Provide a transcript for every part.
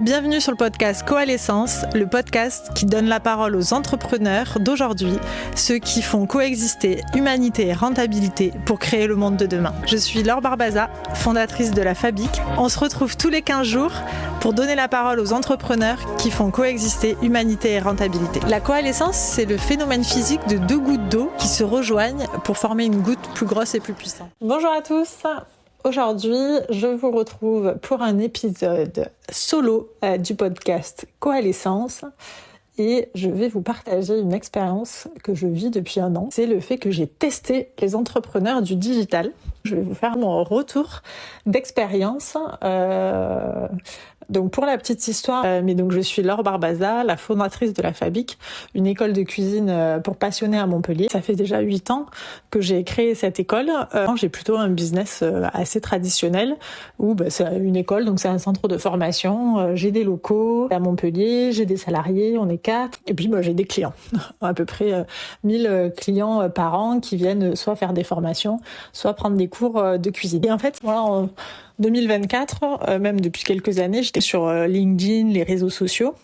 Bienvenue sur le podcast Coalescence, le podcast qui donne la parole aux entrepreneurs d'aujourd'hui, ceux qui font coexister humanité et rentabilité pour créer le monde de demain. Je suis Laure Barbaza, fondatrice de la Fabic. On se retrouve tous les 15 jours pour donner la parole aux entrepreneurs qui font coexister humanité et rentabilité. La coalescence, c'est le phénomène physique de deux gouttes d'eau qui se rejoignent pour former une goutte plus grosse et plus puissante. Bonjour à tous. Aujourd'hui, je vous retrouve pour un épisode solo du podcast Coalescence et je vais vous partager une expérience que je vis depuis 1 an. C'est le fait que j'ai testé les entrepreneurs du digital. Je vais vous faire mon retour d'expérience. Donc pour la petite histoire, je suis Laure Barbaza, la fondatrice de la Fabic, une école de cuisine pour passionnés à Montpellier. Ça fait déjà 8 ans que j'ai créé cette école. J'ai plutôt un business assez traditionnel où c'est une école, donc c'est un centre de formation. J'ai des locaux à Montpellier, j'ai des salariés, on est 4. Et puis j'ai des clients, à peu près 1000 clients par an qui viennent soit faire des formations, soit prendre des cours de cuisine. Et en fait, en 2024, même depuis quelques années, j'étais sur LinkedIn, les réseaux sociaux.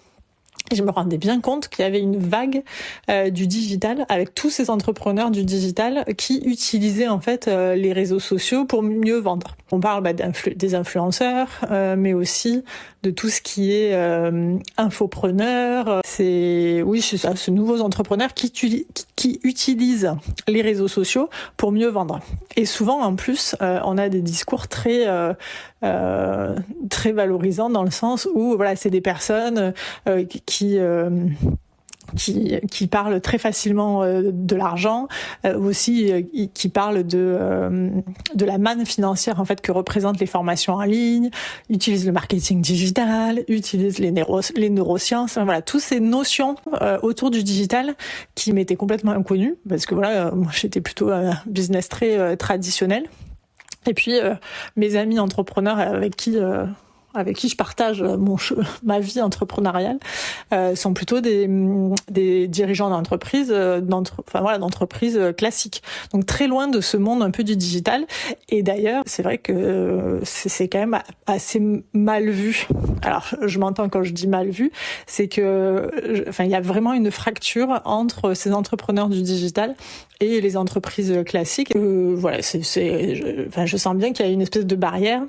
Et je me rendais bien compte qu'il y avait une vague du digital avec tous ces entrepreneurs du digital qui utilisaient en fait les réseaux sociaux pour mieux vendre. On parle des influenceurs, mais aussi de tout ce qui est infopreneur. C'est ça, ce nouveaux entrepreneurs qui utilisent les réseaux sociaux pour mieux vendre. Et souvent en plus, on a des discours très valorisants dans le sens où c'est des personnes qui parlent très facilement de l'argent, aussi qui parlent de la manne financière en fait que représentent les formations en ligne, utilisent le marketing digital, utilisent les neurosciences, toutes ces notions autour du digital qui m'étaient complètement inconnues parce que moi j'étais plutôt un business très traditionnel. Et puis mes amis entrepreneurs avec qui je partage ma vie entrepreneuriale, sont plutôt des dirigeants d'entreprises, d'entreprises classiques. Donc très loin de ce monde un peu du digital. Et d'ailleurs, c'est vrai que c'est quand même assez mal vu. Alors, je m'entends quand je dis mal vu, c'est que, il y a vraiment une fracture entre ces entrepreneurs du digital et les entreprises classiques. Je sens bien qu'il y a une espèce de barrière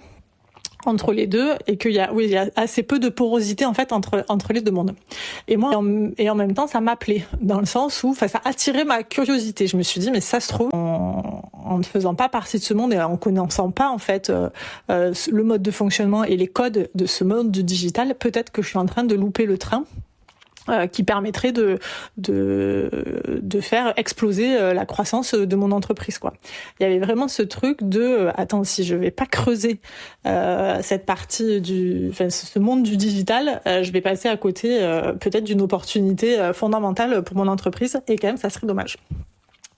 entre les deux et qu'il y a assez peu de porosité en fait entre les deux mondes. Et moi en même temps ça m'appelait dans le sens où ça attirait ma curiosité. Je me suis dit mais ça se trouve en ne faisant pas partie de ce monde et en connaissant pas en fait le mode de fonctionnement et les codes de ce monde du digital, peut-être que je suis en train de louper le train qui permettrait de faire exploser la croissance de mon entreprise, quoi. Il y avait vraiment ce truc de attends, si je vais pas creuser cette partie ce monde du digital, je vais passer à côté peut-être d'une opportunité fondamentale pour mon entreprise et quand même ça serait dommage.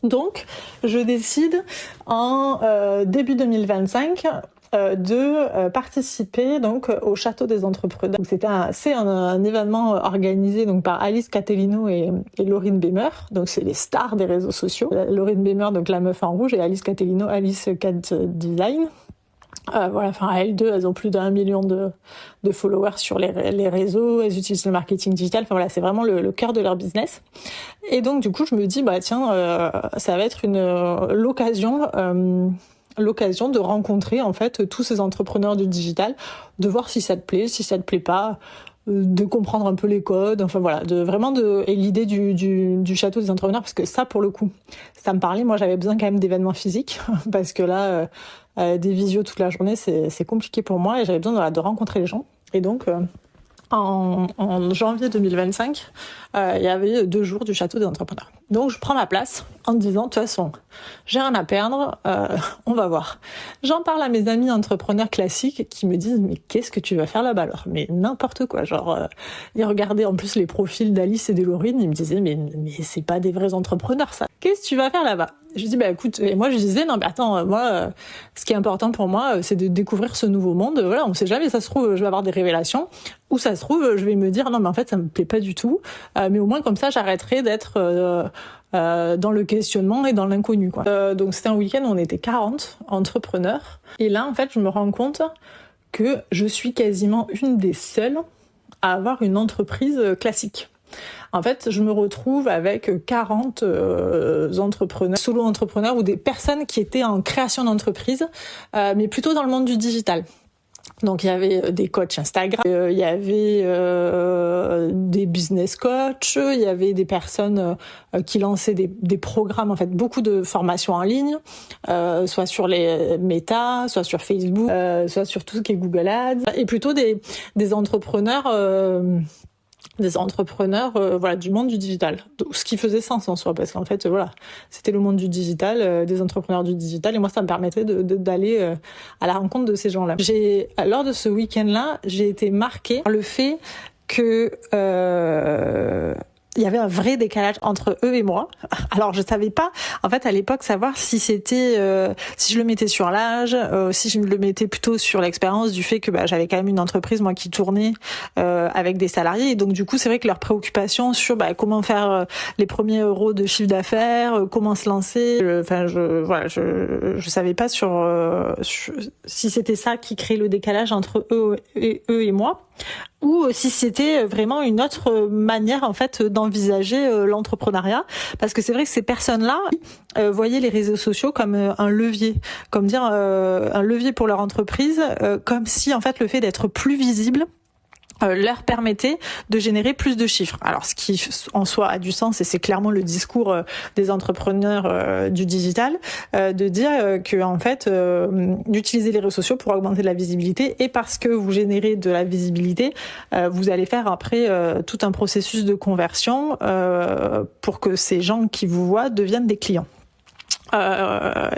Donc, je décide en début 2025 de participer donc au Château des Entrepreneurs. Donc c'est un événement organisé donc par Alice Catelino et Laurine Bemer. Donc c'est les stars des réseaux sociaux. Laurine Bemer, donc la meuf en rouge, et Alice Catelino, Alice Cat Design. Elles deux, elles ont plus d'1 million de followers sur les réseaux, elles utilisent le marketing digital, c'est vraiment le cœur de leur business. Et donc du coup, je me dis ça va être l'occasion de rencontrer en fait tous ces entrepreneurs du digital, de voir si ça te plaît, si ça te plaît pas, de comprendre un peu les codes, et l'idée du Château des Entrepreneurs, parce que ça pour le coup ça me parlait. Moi j'avais besoin quand même d'événements physiques parce que là des visios toute la journée c'est compliqué pour moi et j'avais besoin de rencontrer les gens. Et donc en janvier 2025, il y avait 2 jours du Château des Entrepreneurs. Donc je prends ma place en me disant de toute façon j'ai rien à perdre, on va voir. J'en parle à mes amis entrepreneurs classiques qui me disent mais qu'est-ce que tu vas faire là-bas alors, mais n'importe quoi, ils regardaient en plus les profils d'Alice et de Laurine, ils me disaient mais c'est pas des vrais entrepreneurs ça, qu'est-ce que tu vas faire là-bas? Je dis écoute, et moi je disais non mais attends, moi ce qui est important pour moi c'est de découvrir ce nouveau monde, on sait jamais, ça se trouve je vais avoir des révélations, ou ça se trouve je vais me dire non mais en fait ça me plaît pas du tout, mais au moins comme ça j'arrêterai d'être dans le questionnement et dans l'inconnu, quoi. Donc c'était un week-end où on était 40 entrepreneurs et là en fait je me rends compte que je suis quasiment une des seules à avoir une entreprise classique. En fait, je me retrouve avec 40 entrepreneurs, solo-entrepreneurs ou des personnes qui étaient en création d'entreprise, mais plutôt dans le monde du digital. Donc il y avait des coachs Instagram, il y avait des business coachs, il y avait des personnes qui lançaient des programmes, en fait beaucoup de formations en ligne, soit sur les Meta, soit sur Facebook, soit sur tout ce qui est Google Ads, et plutôt des entrepreneurs voilà, du monde du digital, ce qui faisait sens en soi, parce qu'en fait voilà, c'était le monde du digital, des entrepreneurs du digital, et moi ça me permettait d'aller à la rencontre de ces gens-là. Lors de ce week-end-là, j'ai été marquée par le fait que il y avait un vrai décalage entre eux et moi. Alors je savais pas, en fait à l'époque, savoir si c'était si je le mettais sur l'âge, si je le mettais plutôt sur l'expérience du fait que j'avais quand même une entreprise moi qui tournait avec des salariés, et donc du coup c'est vrai que leurs préoccupations sur comment faire les premiers euros de chiffre d'affaires, comment se lancer, je savais pas sur si c'était ça qui créait le décalage entre eux et moi, ou si c'était vraiment une autre manière en fait d'envisager l'entrepreneuriat, parce que c'est vrai que ces personnes-là voyaient les réseaux sociaux comme un levier, comme dire un levier pour leur entreprise, comme si en fait le fait d'être plus visible leur permettait de générer plus de chiffres. Alors ce qui en soi a du sens, et c'est clairement le discours des entrepreneurs du digital, de dire que en fait d'utiliser les réseaux sociaux pour augmenter la visibilité, et parce que vous générez de la visibilité, vous allez faire après tout un processus de conversion pour que ces gens qui vous voient deviennent des clients.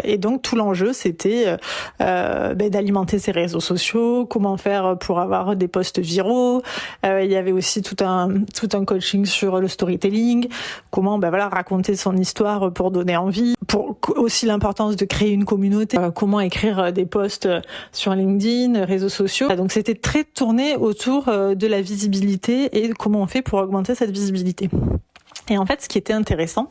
Et donc tout l'enjeu c'était d'alimenter ces réseaux sociaux, comment faire pour avoir des posts viraux. Il y avait aussi tout un coaching sur le storytelling, comment raconter son histoire pour donner envie, pour aussi l'importance de créer une communauté, comment écrire des posts sur LinkedIn, réseaux sociaux. Donc c'était très tourné autour de la visibilité et comment on fait pour augmenter cette visibilité. Et en fait, ce qui était intéressant,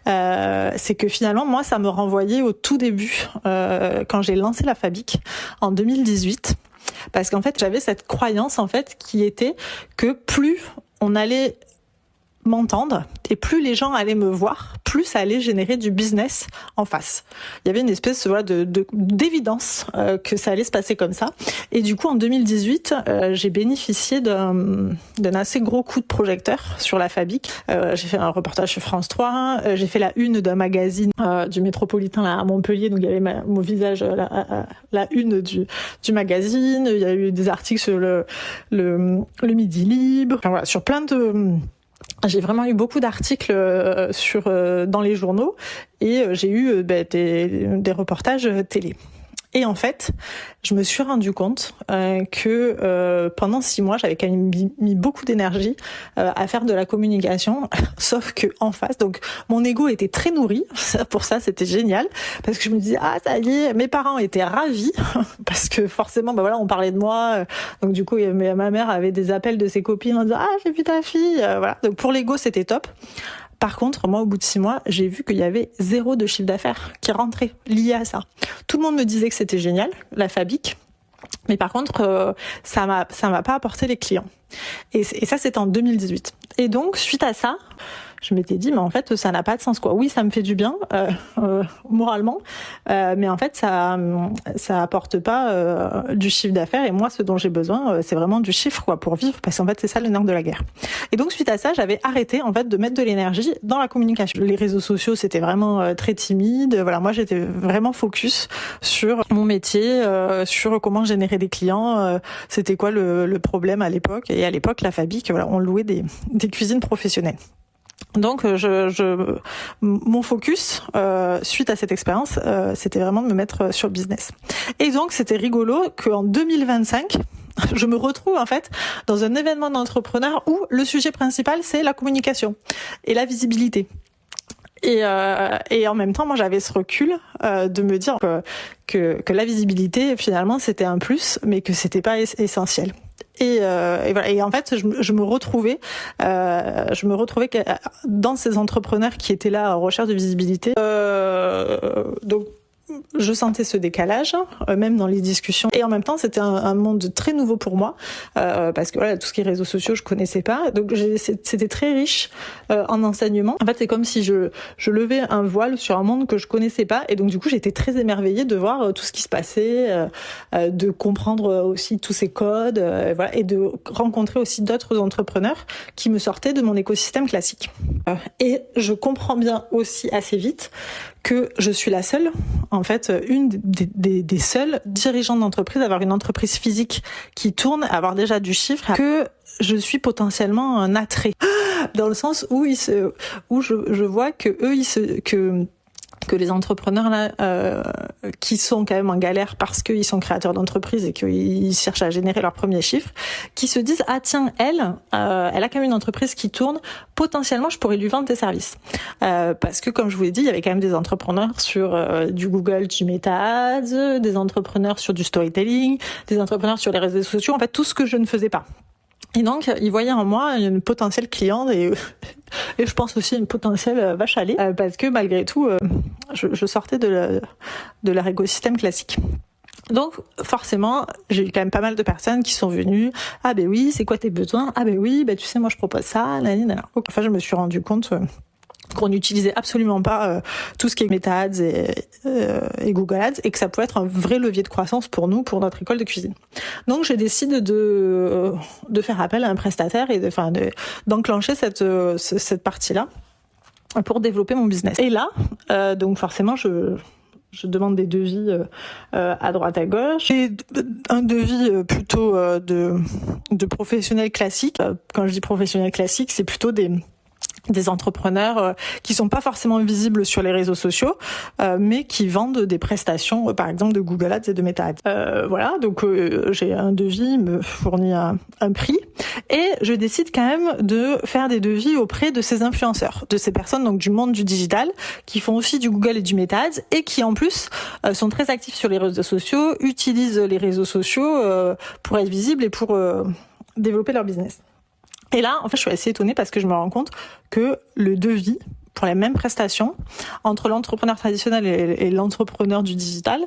c'est que finalement, moi, ça me renvoyait au tout début, quand j'ai lancé la Fabic en 2018, parce qu'en fait, j'avais cette croyance en fait qui était que plus on allait m'entendre et plus les gens allaient me voir, plus ça allait générer du business en face. Il y avait une espèce d'évidence que ça allait se passer comme ça. Et du coup, en 2018, j'ai bénéficié d'un assez gros coup de projecteur sur la Fabic. J'ai fait un reportage sur France 3, j'ai fait la une d'un magazine du Métropolitain là, à Montpellier, donc il y avait mon visage la une du magazine. Il y a eu des articles sur le Midi Libre, enfin, voilà, sur plein de... J'ai vraiment eu beaucoup d'articles dans les journaux, et j'ai eu des reportages télé. Et en fait, je me suis rendu compte que pendant 6 mois, j'avais quand même mis beaucoup d'énergie à faire de la communication, sauf que en face, donc mon ego était très nourri. Pour ça, c'était génial, parce que je me disais ça y est, mes parents étaient ravis parce que forcément, on parlait de moi. Donc du coup, ma mère avait des appels de ses copines en disant j'ai vu ta fille. Voilà. Donc pour l'ego, c'était top. Par contre, moi, au bout de 6 mois, j'ai vu qu'il y avait 0 de chiffre d'affaires qui rentrait lié à ça. Tout le monde me disait que c'était génial, la Fabic, mais par contre, ça m'a pas apporté les clients. Et ça, c'était en 2018. Et donc, suite à ça, je m'étais dit, mais en fait, ça n'a pas de sens, quoi. Oui, ça me fait du bien, moralement, mais en fait, ça apporte pas du chiffre d'affaires. Et moi, ce dont j'ai besoin, c'est vraiment du chiffre, quoi, pour vivre, parce qu'en fait, c'est ça le nerf de la guerre. Et donc, suite à ça, j'avais arrêté, en fait, de mettre de l'énergie dans la communication. Les réseaux sociaux, c'était vraiment très timide. Voilà, moi, j'étais vraiment focus sur mon métier, sur comment générer des clients. C'était quoi le problème à l'époque. Et à l'époque, la Fabic, on louait des cuisines professionnelles. Donc mon focus suite à cette expérience, c'était vraiment de me mettre sur le business. Et donc c'était rigolo qu'en 2025, je me retrouve en fait dans un événement d'entrepreneur où le sujet principal c'est la communication et la visibilité. Et en même temps, moi, j'avais ce recul de me dire que la visibilité, finalement, c'était un plus, mais que c'était pas essentiel. Et voilà. Et en fait, je me retrouvais dans ces entrepreneurs qui étaient là en recherche de visibilité. Donc je sentais ce décalage, même dans les discussions. Et en même temps, c'était un monde très nouveau pour moi, parce que voilà, tout ce qui est réseaux sociaux, je connaissais pas. Donc c'était très riche en enseignement. En fait, c'est comme si je levais un voile sur un monde que je connaissais pas. Et donc du coup, j'étais très émerveillée de voir tout ce qui se passait, de comprendre aussi tous ces codes, voilà, et de rencontrer aussi d'autres entrepreneurs qui me sortaient de mon écosystème classique. Et je comprends bien aussi assez vite que je suis la seule, en fait, une des seules dirigeantes d'entreprise à avoir une entreprise physique qui tourne, à avoir déjà du chiffre, que je suis potentiellement un attrait, dans le sens où je vois que les entrepreneurs là qui sont quand même en galère parce qu'ils sont créateurs d'entreprise et qu'ils cherchent à générer leur premier chiffre, qui se disent ah tiens elle a quand même une entreprise qui tourne, potentiellement je pourrais lui vendre des services, parce que comme je vous l'ai dit, il y avait quand même des entrepreneurs sur du Google, du Meta Ads, des entrepreneurs sur du storytelling, des entrepreneurs sur les réseaux sociaux, en fait tout ce que je ne faisais pas. Et donc, ils voyaient en moi une potentielle cliente et je pense aussi une potentielle vache à lait, parce que malgré tout, je sortais de leur écosystème classique. Donc forcément, j'ai eu quand même pas mal de personnes qui sont venues. Ah ben oui, c'est quoi tes besoins? Ah ben oui, ben tu sais, moi je propose ça. Enfin, je me suis rendu compte qu'on n'utilisait absolument pas tout ce qui est Meta Ads et Google Ads, et que ça pouvait être un vrai levier de croissance pour nous, pour notre école de cuisine. Donc je décide de faire appel à un prestataire et d'enclencher cette partie-là pour développer mon business. Et là, donc forcément, je demande des devis à droite à gauche. Et un devis plutôt de professionnels classiques. Quand je dis professionnels classiques, c'est plutôt des entrepreneurs qui sont pas forcément visibles sur les réseaux sociaux, mais qui vendent des prestations, par exemple de Google Ads et de Meta Ads. Voilà, donc j'ai un devis, me fournit un prix, et je décide quand même de faire des devis auprès de ces influenceurs, de ces personnes donc du monde du digital, qui font aussi du Google et du Meta Ads, et qui en plus sont très actifs sur les réseaux sociaux, utilisent les réseaux sociaux pour être visibles et pour développer leur business. Et là, en fait, je suis assez étonnée parce que je me rends compte que le devis pour les mêmes prestations entre l'entrepreneur traditionnel et l'entrepreneur du digital,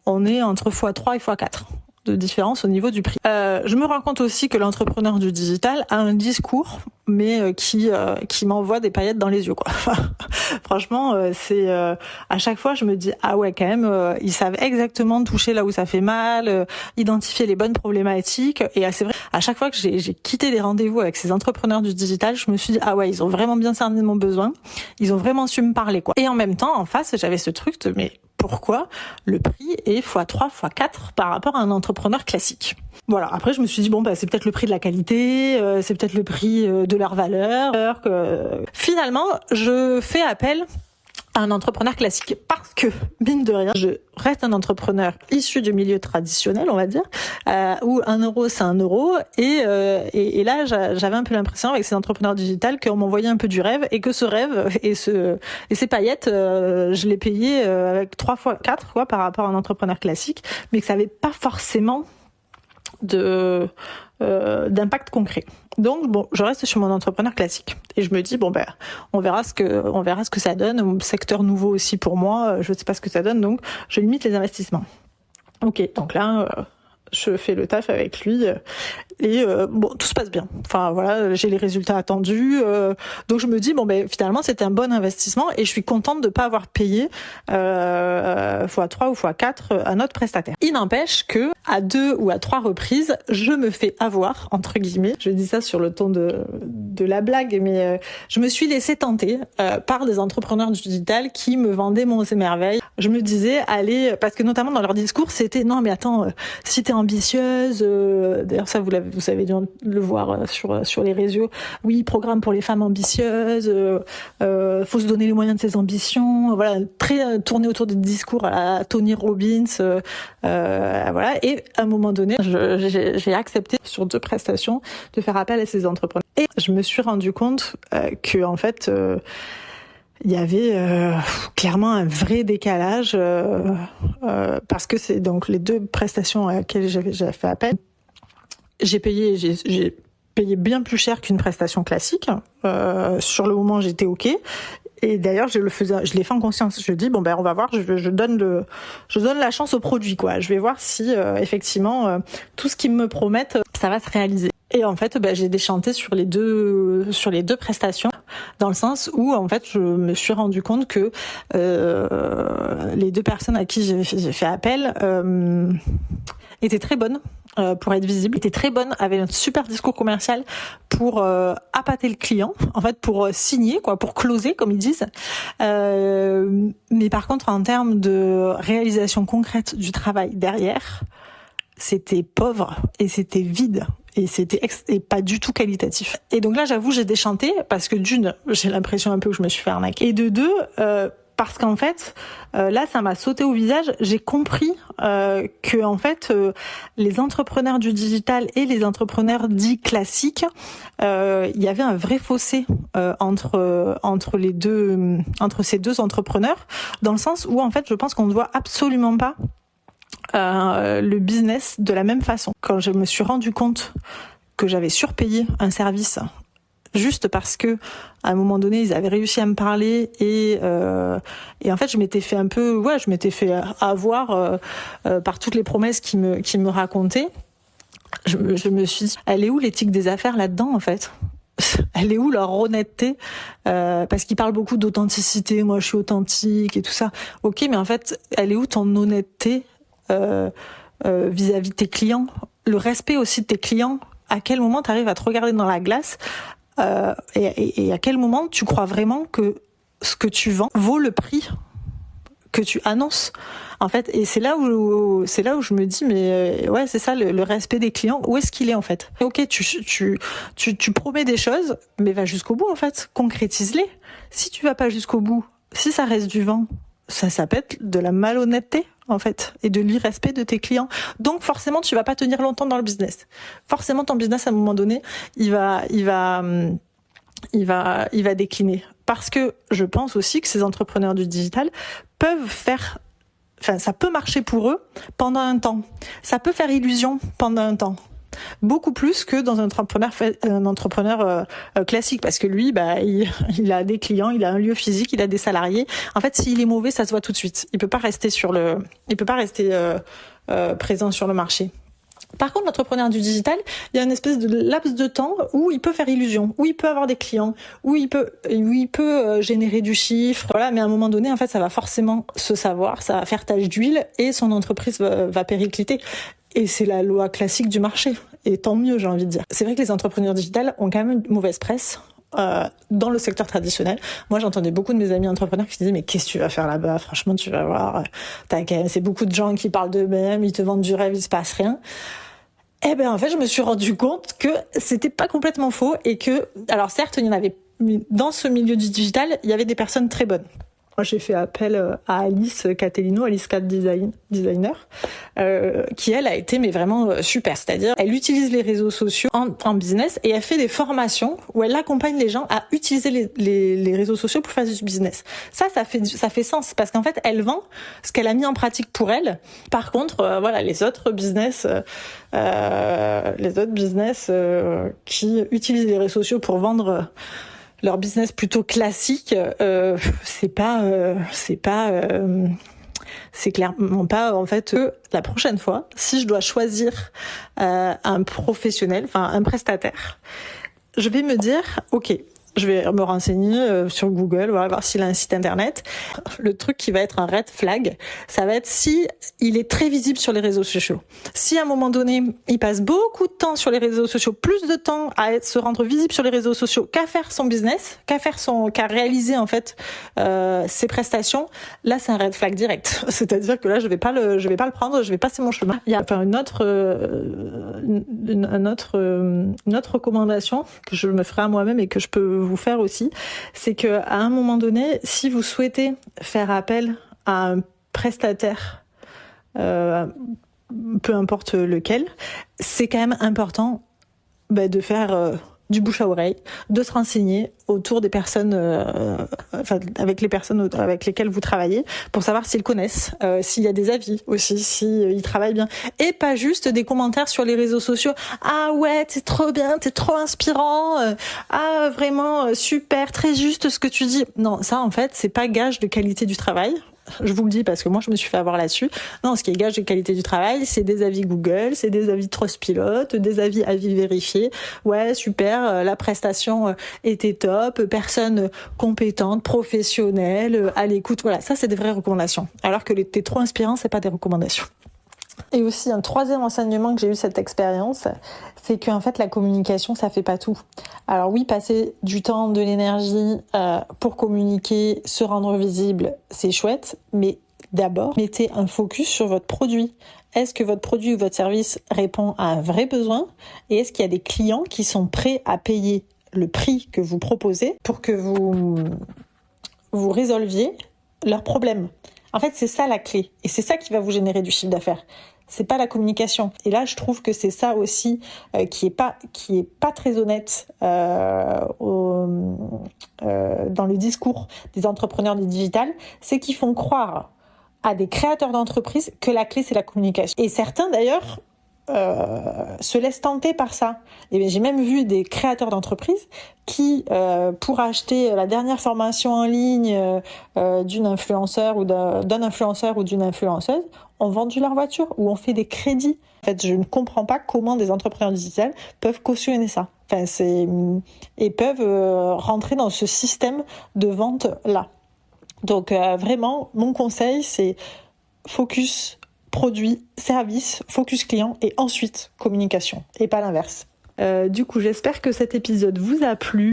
on est entre x3 et x4 de différence au niveau du prix. Je me rends compte aussi que l'entrepreneur du digital a un discours, mais qui m'envoie des paillettes dans les yeux, quoi. Franchement, c'est à chaque fois je me dis ah ouais, quand même ils savent exactement toucher là où ça fait mal, identifier les bonnes problématiques. Et c'est vrai, à chaque fois que j'ai quitté les rendez-vous avec ces entrepreneurs du digital, je me suis dit ah ouais, ils ont vraiment bien cerné mon besoin, ils ont vraiment su me parler, quoi. Et en même temps, en face, j'avais ce truc de mais pourquoi le prix est x3, x4 par rapport à un entrepreneur classique. Voilà, après je me suis dit bon bah c'est peut-être le prix de la qualité, c'est peut-être le prix de leur valeur. Finalement, je fais appel à un entrepreneur classique parce que, mine de rien, je reste un entrepreneur issu du milieu traditionnel, on va dire, où 1 euro c'est 1 euro, et là j'avais un peu l'impression avec ces entrepreneurs digitales qu'on m'envoyait un peu du rêve, et que ce rêve et ces paillettes, je les payais avec 3 fois 4 quoi, par rapport à un entrepreneur classique, mais que ça avait pas forcément d'impact concret. Donc bon, je reste sur mon entrepreneur classique et je me dis bon ben on verra ce que ça donne, un secteur nouveau aussi pour moi, je sais pas ce que ça donne, donc je limite les investissements. OK, donc là je fais le taf avec lui et bon, tout se passe bien. Enfin voilà, j'ai les résultats attendus, donc je me dis bon ben finalement c'était un bon investissement et je suis contente de pas avoir payé x3 ou x4 à notre prestataire. Il n'empêche que à 2 ou à 3 reprises, je me fais avoir, entre guillemets. Je dis ça sur le ton de la blague, mais je me suis laissée tenter par des entrepreneurs du digital qui me vendaient monts et merveilles. Je me disais, allez, parce que notamment dans leur discours, c'était non mais attends, si t'es ambitieuse, d'ailleurs ça vous avez dû le voir sur les réseaux, oui, programme pour les femmes ambitieuses, faut se donner les moyens de ses ambitions, voilà, très tourné autour des discours à Tony Robbins, voilà. Et à un moment donné, j'ai accepté sur 2 prestations de faire appel à ces entrepreneurs. Et je me suis rendu compte que en fait, il y avait clairement un vrai décalage parce que c'est donc les 2 prestations à laquelle j'avais fait appel. J'ai payé bien plus cher qu'une prestation classique. Sur le moment, j'étais OK. Et d'ailleurs, je l'ai fait en conscience. Je dis, bon, ben, on va voir, je donne la chance au produit, quoi. Je vais voir si, effectivement, tout ce qu'ils me promettent, ça va se réaliser. Et en fait, j'ai déchanté sur les deux prestations, dans le sens où, en fait, je me suis rendu compte que les deux personnes à qui j'ai fait appel étaient très bonnes pour être visibles, étaient très bonnes, avaient un super discours commercial pour appâter le client, en fait, pour signer, quoi, pour closer, comme ils disent. Mais par contre, en termes de réalisation concrète du travail derrière, c'était pauvre et c'était vide. Et c'était pas du tout qualitatif. Et donc là, j'avoue, j'ai déchanté parce que d'une, j'ai l'impression un peu que je me suis fait arnaquer. Et de deux, parce qu'en fait, là, ça m'a sauté au visage. J'ai compris que en fait, les entrepreneurs du digital et les entrepreneurs dits classiques, il y avait un vrai fossé entre ces deux entrepreneurs, dans le sens où en fait, je pense qu'on ne voit absolument pas le business de la même façon. Quand je me suis rendu compte que j'avais surpayé un service juste parce que à un moment donné ils avaient réussi à me parler et en fait je m'étais fait avoir par toutes les promesses qu'ils me racontaient. Je me suis dit, elle est où l'éthique des affaires là-dedans, en fait? Elle est où leur honnêteté? Parce qu'ils parlent beaucoup d'authenticité, moi je suis authentique et tout ça. Ok, mais en fait, elle est où ton honnêteté vis-à-vis de tes clients? Le respect aussi de tes clients. À quel moment tu arrives à te regarder dans la glace et à quel moment tu crois vraiment que ce que tu vends vaut le prix que tu annonces, en fait? Et c'est là où je me dis, mais ouais, c'est ça, le respect des clients. Où est-ce qu'il est, en fait? Ok, tu promets des choses, mais va jusqu'au bout, en fait. Concrétise-les. Si tu vas pas jusqu'au bout, si ça reste du vent, ça peut être de la malhonnêteté, en fait, et de l'irrespect de tes clients. Donc forcément, tu vas pas tenir longtemps dans le business. Forcément, ton business, à un moment donné, il va décliner. Parce que je pense aussi que ces entrepreneurs du digital ça peut marcher pour eux pendant un temps. Ça peut faire illusion pendant un temps. Beaucoup plus que dans un entrepreneur classique, parce que lui, il a des clients, il a un lieu physique, il a des salariés. En fait, s'il est mauvais, ça se voit tout de suite. Il peut pas rester présent sur le marché. Par contre, l'entrepreneur du digital, il y a une espèce de laps de temps où il peut faire illusion, où il peut avoir des clients, où il peut générer du chiffre. Voilà, mais à un moment donné, en fait, ça va forcément se savoir, ça va faire tache d'huile et son entreprise va péricliter. Et c'est la loi classique du marché. Et tant mieux, j'ai envie de dire. C'est vrai que les entrepreneurs digitales ont quand même une mauvaise presse dans le secteur traditionnel. Moi, j'entendais beaucoup de mes amis entrepreneurs qui disaient, mais qu'est-ce que tu vas faire là-bas? Franchement, tu vas voir. C'est beaucoup de gens qui parlent d'eux-mêmes, ils te vendent du rêve, il se passe rien. Eh ben, en fait, je me suis rendu compte que c'était pas complètement faux et que, alors certes, il y en avait, dans ce milieu du digital, il y avait des personnes très bonnes. Moi, j'ai fait appel à Alice Catellino, Alice Cat Designer, qui elle a été vraiment super. C'est-à-dire, elle utilise les réseaux sociaux en business et elle fait des formations où elle accompagne les gens à utiliser les réseaux sociaux pour faire du business. Ça fait sens parce qu'en fait, elle vend ce qu'elle a mis en pratique pour elle. Par contre, les autres business qui utilisent les réseaux sociaux pour vendre leur business plutôt classique, c'est clairement pas, en fait, la prochaine fois, si je dois choisir un professionnel, enfin un prestataire, je vais me dire, ok, je vais me renseigner sur Google, voir s'il a un site internet. Le truc qui va être un red flag, ça va être si il est très visible sur les réseaux sociaux. Si à un moment donné, il passe beaucoup de temps sur les réseaux sociaux, plus de temps à se rendre visible sur les réseaux sociaux qu'à faire son business, qu'à réaliser en fait ses prestations, là c'est un red flag direct. C'est-à-dire que là je vais pas le prendre, je vais passer mon chemin. Il y a une autre recommandation que je me ferai à moi-même et que je peux vous faire aussi, c'est que à un moment donné, si vous souhaitez faire appel à un prestataire, peu importe lequel, c'est quand même important de faire du bouche à oreille, de se renseigner autour des personnes, avec les personnes avec lesquelles vous travaillez, pour savoir s'ils connaissent, s'il y a des avis aussi, s'ils travaillent bien, et pas juste des commentaires sur les réseaux sociaux. Ah ouais, t'es trop bien, t'es trop inspirant, ah vraiment super, très juste ce que tu dis. Non, ça en fait, c'est pas gage de qualité du travail. Je vous le dis parce que moi je me suis fait avoir là-dessus. Non, ce qui est gage de qualité du travail, c'est des avis Google, c'est des avis Trustpilot, des avis vérifiés. Ouais, super, la prestation était top, personne compétente, professionnelle, à l'écoute. Voilà, ça c'est des vraies recommandations. Alors que t'es trop inspirant, c'est pas des recommandations. Et aussi, un troisième enseignement que j'ai eu cette expérience, c'est qu'en fait, la communication, ça fait pas tout. Alors oui, passer du temps, de l'énergie pour communiquer, se rendre visible, c'est chouette, mais d'abord, mettez un focus sur votre produit. Est-ce que votre produit ou votre service répond à un vrai besoin? Et est-ce qu'il y a des clients qui sont prêts à payer le prix que vous proposez pour que vous résolviez leurs problèmes? En fait, c'est ça la clé. Et c'est ça qui va vous générer du chiffre d'affaires. C'est pas la communication. Et là, je trouve que c'est ça aussi qui est pas très honnête dans le discours des entrepreneurs du digital. C'est qu'ils font croire à des créateurs d'entreprises que la clé, c'est la communication. Et certains, d'ailleurs, se laissent tenter par ça. Et bien, j'ai même vu des créateurs d'entreprises qui, pour acheter la dernière formation en ligne d'une influenceur ou d'un influenceur ou d'une influenceuse, ont vendu leur voiture ou ont fait des crédits. En fait, je ne comprends pas comment des entrepreneurs digitales peuvent cautionner ça. Enfin, et peuvent rentrer dans ce système de vente-là. Donc, vraiment, mon conseil, c'est focus produit, service, focus client et ensuite communication et pas l'inverse. Du coup, j'espère que cet épisode vous a plu,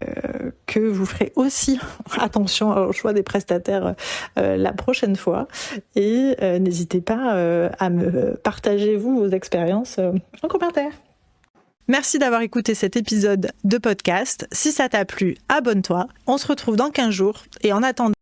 que vous ferez aussi attention au choix des prestataires la prochaine fois et n'hésitez pas à me partager vos expériences en commentaire. Merci d'avoir écouté cet épisode de podcast. Si ça t'a plu, abonne-toi. On se retrouve dans 15 jours et en attendant